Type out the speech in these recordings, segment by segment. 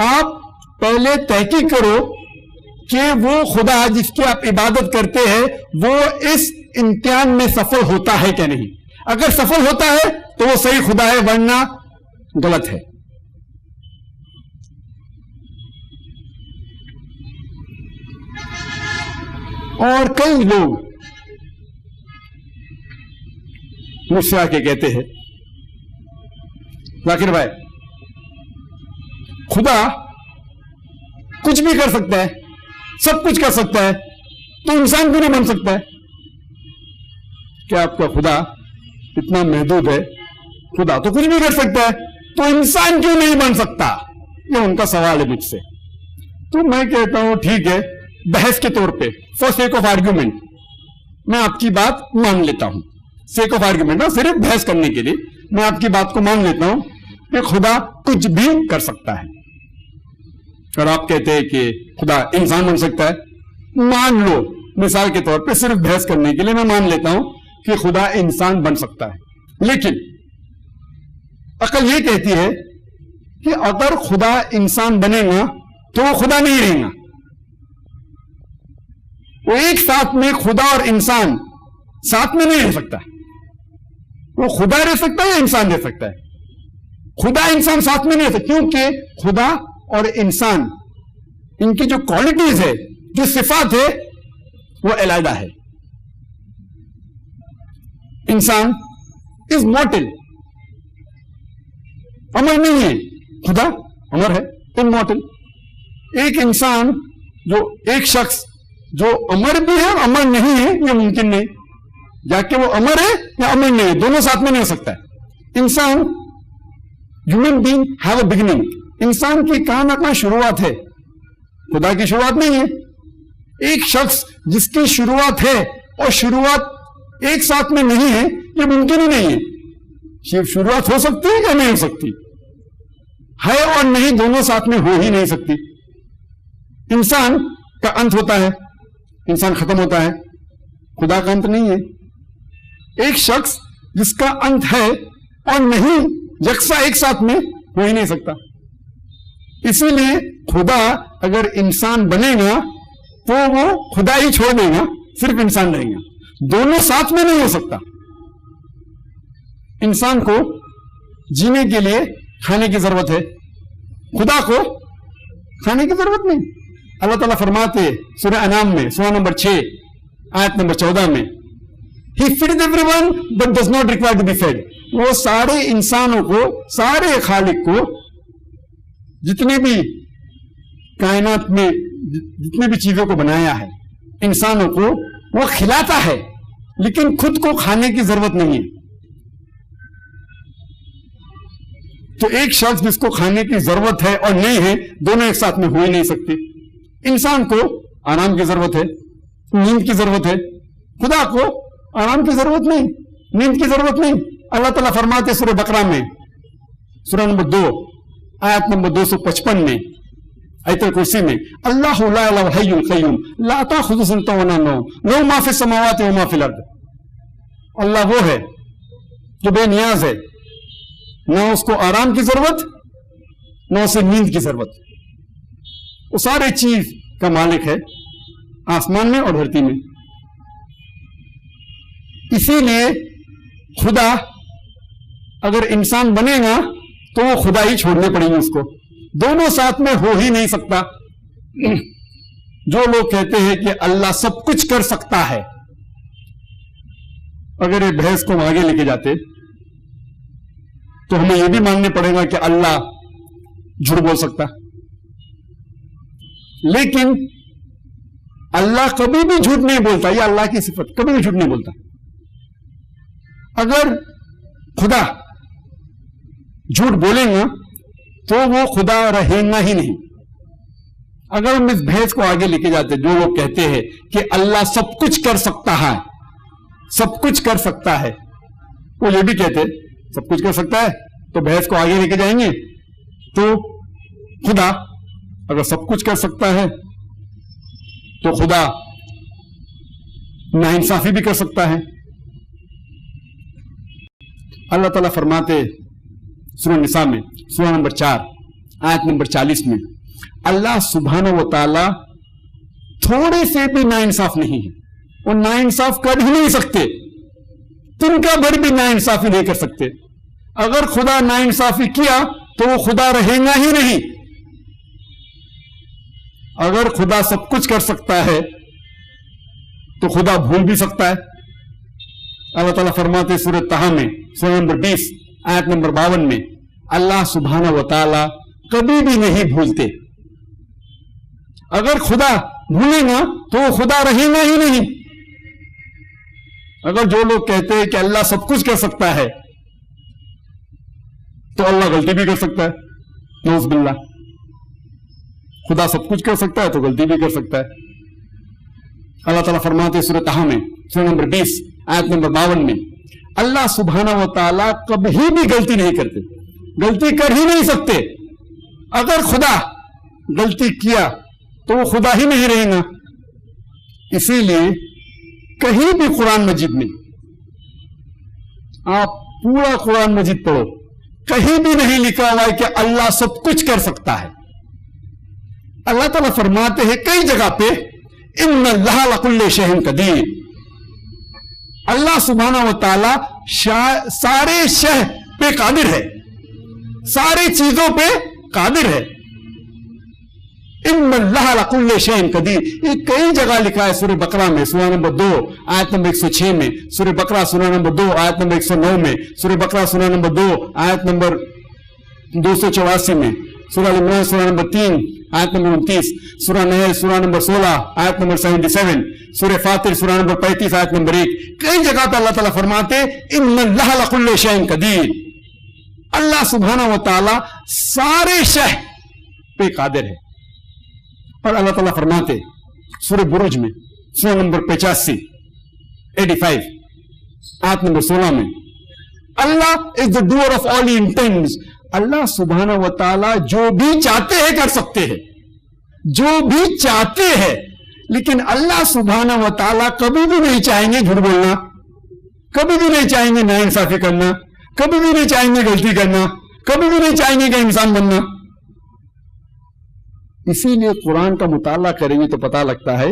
آپ پہلے تحقیق کرو کہ وہ خدا جس کی آپ عبادت کرتے ہیں وہ اس امتحان میں سفل ہوتا ہے کہ نہیں. اگر سفل ہوتا ہے تو وہ صحیح خدا ہے، ورنہ غلط ہے. اور کئی لوگ مجھ سے آ کے کہتے ہیں ذاکر بھائی خدا کچھ بھی کر سکتا ہے، سب کچھ کر سکتا ہے، تو انسان کیوں نہیں بن سکتا ہے؟ کیا آپ کا خدا اتنا محدود ہے؟ خدا تو کچھ بھی کر سکتا ہے تو انسان کیوں نہیں بن سکتا؟ یہ ان کا سوال ہے مجھ سے. تو میں کہتا ہوں ٹھیک ہے، بحث کے طور پہ فار سیک آف آرگیومنٹ میں آپ کی بات مان لیتا ہوں. سیک آف آرگیومنٹ، صرف بحث کرنے کے لیے میں آپ کی بات کو مان لیتا ہوں کہ خدا کچھ بھی کر سکتا ہے. اور آپ کہتے ہیں کہ خدا انسان بن سکتا ہے، مان لو مثال کے طور پہ صرف بحث کرنے کے لیے میں مان لیتا ہوں کہ خدا انسان بن سکتا ہے. لیکن عقل یہ کہتی ہے کہ اگر خدا انسان بنے گا تو وہ خدا نہیں رہے گا. وہ ایک ساتھ میں خدا اور انسان ساتھ میں نہیں رہ سکتا. وہ خدا رہ سکتا ہے یا انسان رہ سکتا ہے؟ خدا انسان ساتھ میں نہیں رہ سکتا، کیونکہ خدا اور انسان ان کی جو کوالٹیز ہے، جو صفات ہے، وہ علیحدہ ہے. انسان از مورٹل، امر نہیں ہے. خدا امر ہے، امورٹل. ایک انسان ایک شخص جو امر بھی ہے اور امر نہیں ہے، یہ ممکن نہیں. یا کہ وہ امر ہے یا امر نہیں ہے، دونوں ساتھ میں نہیں ہو سکتا ہے. انسان human being have a beginning. انسان کی کہاں نہ کہاں شروعات ہے، خدا کی شروعات نہیں ہے. ایک شخص جس کی شروعات ہے اور شروعات ایک ساتھ میں نہیں ہے، یہ ممکن ہی نہیں ہے. شروعات ہو سکتی ہے یا نہیں ہو سکتی؟ ہے اور نہیں دونوں ساتھ میں ہو ہی نہیں سکتی. انسان کا انت ہوتا ہے، انسان ختم ہوتا ہے، خدا کا انت نہیں ہے. ایک شخص جس کا انت ہے اور نہیں یکساں ایک ساتھ میں ہو ہی نہیں سکتا. اسی لیے خدا اگر انسان بنے گا تو وہ خدا ہی چھوڑ دے گا، صرف انسان رہے گا. دونوں ساتھ میں نہیں ہو سکتا. انسان کو جینے کے لیے کھانے کی ضرورت ہے، خدا کو کھانے کی ضرورت نہیں. اللہ تعالیٰ فرماتے سورہ انعام میں سورہ نمبر 6 آیت نمبر 14 میں He feeds everyone but does not require to be fed. وہ سارے انسانوں کو، سارے خالق کو، جتنے بھی کائنات میں جتنے بھی چیزوں کو بنایا ہے، انسانوں کو وہ کھلاتا ہے، لیکن خود کو کھانے کی ضرورت نہیں ہے. تو ایک شخص جس کو کھانے کی ضرورت ہے اور نہیں ہے، دونوں ایک ساتھ میں ہو ہی نہیں سکتے. انسان کو آرام کی ضرورت ہے، نیند کی ضرورت ہے. خدا کو آرام کی ضرورت نہیں، نیند کی ضرورت نہیں. اللہ تعالیٰ فرماتے سورہ بقرہ میں سورہ نمبر 2 آیت نمبر 255 میں آیت الکرسی میں اللہ لا الہ الحی القیوم لا تأخذہ سنۃ ولا نوم لہ ما فی السماوات و ما فی الارض. اللہ وہ ہے جو بے نیاز ہے، نہ اس کو آرام کی ضرورت نہ اسے نیند کی ضرورت. وہ سارے چیز کا مالک ہے، آسمان میں اور دھرتی میں. اسی لیے خدا اگر انسان بنے گا تو وہ خدا ہی چھوڑنے پڑیں گے اس کو. دونوں ساتھ میں ہو ہی نہیں سکتا. جو لوگ کہتے ہیں کہ اللہ سب کچھ کر سکتا ہے، اگر یہ بحث کو آگے لے کے جاتے تو ہمیں یہ بھی ماننے پڑے گا کہ اللہ جھوٹ بول سکتا. لیکن اللہ کبھی بھی جھوٹ نہیں بولتا، یہ اللہ کی صفت، کبھی بھی جھوٹ نہیں بولتا. اگر خدا جھوٹ بولیں گا تو وہ خدا رہے گا ہی نہیں. اگر ہم اس بحث کو آگے لے کے جاتے، جو لوگ کہتے ہیں کہ اللہ سب کچھ کر سکتا ہے، سب کچھ کر سکتا ہے، وہ یہ بھی کہتے سب کچھ کر سکتا ہے، تو بحث کو آگے لے کے جائیں گے تو خدا اگر سب کچھ کر سکتا ہے تو خدا ناانصافی بھی کر سکتا ہے. اللہ تعالیٰ فرماتے سورہ نساء میں سورہ نمبر 4 आयत नंबर 40 में अल्लाह सुब्हाना व ताला थोड़े से भी नाइंसाफ नहीं है, वो नाइंसाफ कर ही नहीं सकते, तिनका भर भी नाइंसाफी नहीं कर सकते। अगर खुदा नाइंसाफी किया तो वो खुदा रहेगा ही नहीं। अगर खुदा सब कुछ कर सकता है तो खुदा भूल भी सकता है। अल्लाह ताला फरमाते सूरह तहा में सूरह नंबर 20 आयत नंबर 52 में अल्लाह सुब्हाना व ताला कभी भी नहीं भूलते। अगर खुदा भूलेगा तो वो खुदा रहेगा ही नहीं। अगर जो लोग कहते हैं कि अल्लाह सब कुछ कर सकता है तो अल्लाह गलती भी कर सकता है, नऊज़ बिल्लाह। खुदा सब कुछ कर सकता है तो गलती भी कर सकता है। अल्लाह ताला फरमाते सूरह तहा में सूरह नंबर 20 आयत नंबर 52 में अल्लाह सुब्हाना व ताला कभी भी गलती नहीं करते, गलती कर ही नहीं सकते। अगर खुदा गलती किया तो वो खुदा ही नहीं रहेगा। इसीलिए कहीं भी कुरान मजीद में, आप पूरा कुरान मजीद पढ़ो, कहीं भी नहीं लिखा हुआ है कि अल्लाह सब कुछ कर सकता है। अल्लाह ताला फरमाते हैं कई जगह पे इन्नल्लाह अला कुल्लि शैइन कदीर। अल्लाह सुब्हाना व ताला सारे शय पे कादिर है, सारी चीजों पे कादिर है। इन्नल्लाह अला कुल्लि शैइन कदीर, ये कई जगह लिखा है। सूरह बकरा में सूरह नंबर 2 आयत नंबर 106 में, सूरह बकरा सूरह नंबर 2 आयत नंबर 109 में, सूरह बकरा सूरह नंबर 2 आयत नंबर 284 में, सूरह इमरान सूरह नंबर 3 आयत नंबर 29, सूरह नहल सूरह नंबर 16 आयत नंबर 77, सूरह फातिर सूरह नंबर 35 आयत नंबर 1। कई जगह पर अल्लाह ताला फरमाते इन्नल्लाह अला कुल्लि शैइन कदीर। अल्लाह सुब्हाना व ताला सारे शय पे कादिर है। और अल्लाह ताला फरमाते सूरह बुरुज में सूरह नंबर 85 आयत नंबर 16 में Allah is the doer of all he intends. Allah सुब्हाना व ताला जो भी चाहते हैं कर सकते हैं, जो भी चाहते हैं। लेकिन अल्लाह सुब्हाना व ताला कभी भी नहीं चाहेंगे झूठ बोलना, कभी भी नहीं चाहेंगे नाइंसाफी करना, कभी भी नहीं चाहेंगे गलती करना, कभी भी नहीं चाहेंगे कि इंसान बनना। इसीलिए कुरान का मुताला करेंगे तो पता लगता है,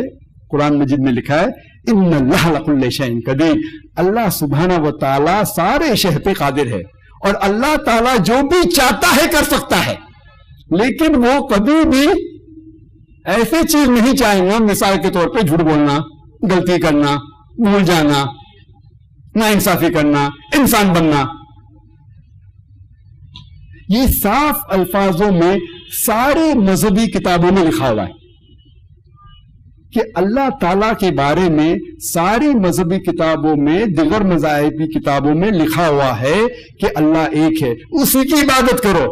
कुरान मजीद में लिखा है इन्नल्लाह अला कुल्लि शैइन कदीर। अल्लाह सुब्हाना व ताला सारे शय पे कादिर है। और अल्लाह ताला जो भी चाहता है कर सकता है, लेकिन वो कभी भी ऐसे चीज नहीं चाहेंगे, मिसाल के तौर पे झूठ बोलना, गलती करना, भूल जाना, नाइंसाफी करना, इंसान बनना। ये साफ अल्फाजों में सारे मजहबी किताबों में लिखा हुआ है कि अल्लाह ताला के बारे में सारी मजहबी किताबों में, दिगर मज़ाहिबी किताबों में लिखा हुआ है कि अल्लाह एक है, उसी की इबादत करो।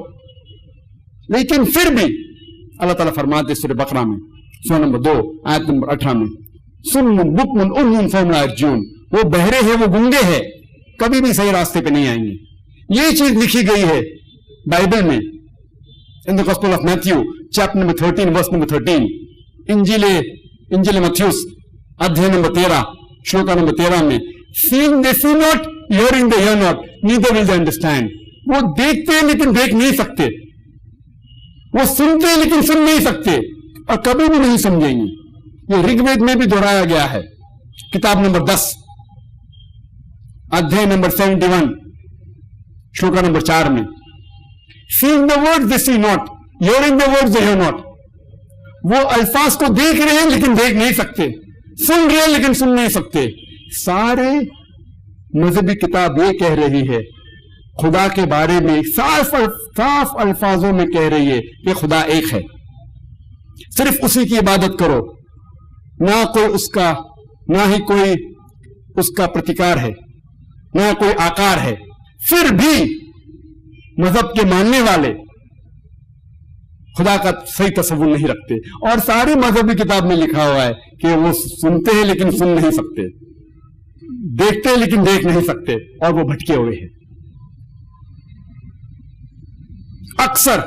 लेकिन फिर भी अल्लाह ताला फरमाते सूरह बकरा में सूरह नंबर 2 आयत नंबर 18 में सुम्मुन बुक्मुन उम्मुन फहुम ला यरजून, वो बहरे हैं, वो गूंगे हैं, कभी भी सही रास्ते पे नहीं आएंगे। ये चीज लिखी गई है बाइबल में, in the gospel of Matthew chapter number 13 verse number 13, इंजिल मत्यूस अध्याय नंबर 13 श्लोक नंबर 13 में seeing they see not, hearing they hear not, neither will they understand. वो देखते हैं लेकिन देख नहीं सकते, वो सुनते हैं लेकिन सुन नहीं सकते, और कभी भी नहीं समझेंगे। ये ऋग्वेद में भी दोहराया गया है, किताब नंबर 10 अध्याय नंबर 71 श्लोक नंबर 4 में seeing the words they see not, hearing the words they hear not. वो अल्फाज को देख रहे हैं लेकिन देख नहीं सकते, सुन रहे हैं लेकिन सुन नहीं सकते। सारे मजहबी किताब ये कह रही है, खुदा के बारे में साफ अल्फाजों में कह रही है कि खुदा एक है, सिर्फ उसी की इबादत करो, ना कोई उसका, ना ही कोई उसका प्रतिकार है, ना कोई आकार है। फिर भी मजहब के मानने वाले खुदा का सही तस्वुर नहीं रखते, और सारी मजहबी किताब में लिखा हुआ है कि वो सुनते हैं लेकिन सुन नहीं सकते, देखते हैं लेकिन देख नहीं सकते, और वो भटके हुए हैं। अक्सर